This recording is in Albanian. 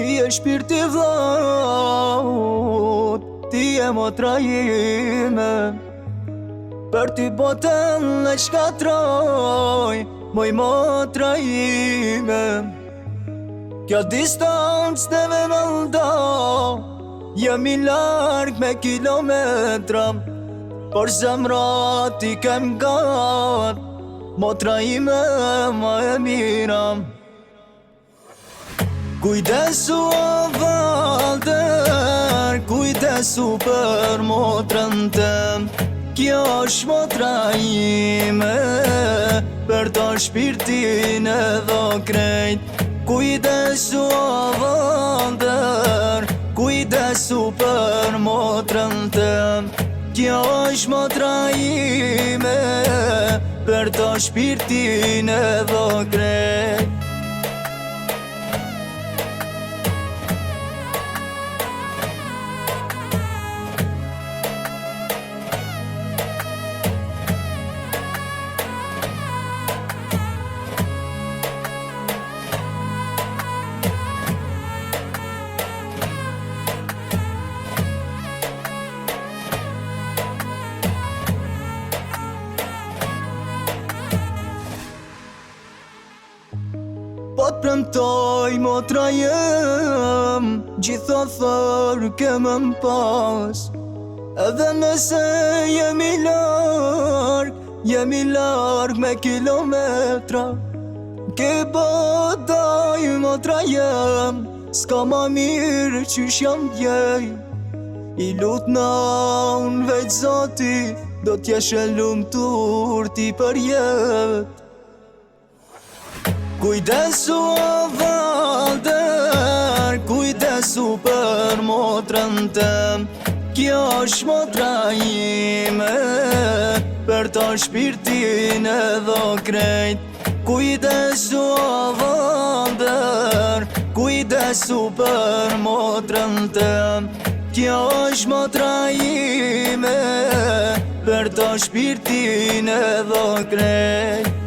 Ti e shpirti vllaut, ti e motra ime. Për ty botën e shkatroj, moj motra ime. Kjo distancë neve më nda, jemi larg me kilometra, por zemra ti kem gat, motra ime ma e mira. Kujdesu o valder, kujdesu për motrën tem. Kjo është motra ime, për ta shpirtin e dho krejt. Kujdesu o valder, kujdesu për motrën tem. Kjo është motra ime, për ta shpirtin e dho krejt. Po t'premtoj motra jem, gjitha thërë kemë m'pas. Edhe nëse jemi larg me kilometra. Ke bodaj motra jem, s'ka ma mirë qysh jam djej. I lutna unë veç Zoti, do t'jesh e lumtur ti për jet. Kujdesu o valder, kujdesu për motrën tem. Kjo është motra ime, për ta shpirtin e dho krejt. Kujdesu o valder, kujdesu për motrën tem. Kjo është motra ime, për ta shpirtin e dho krejt.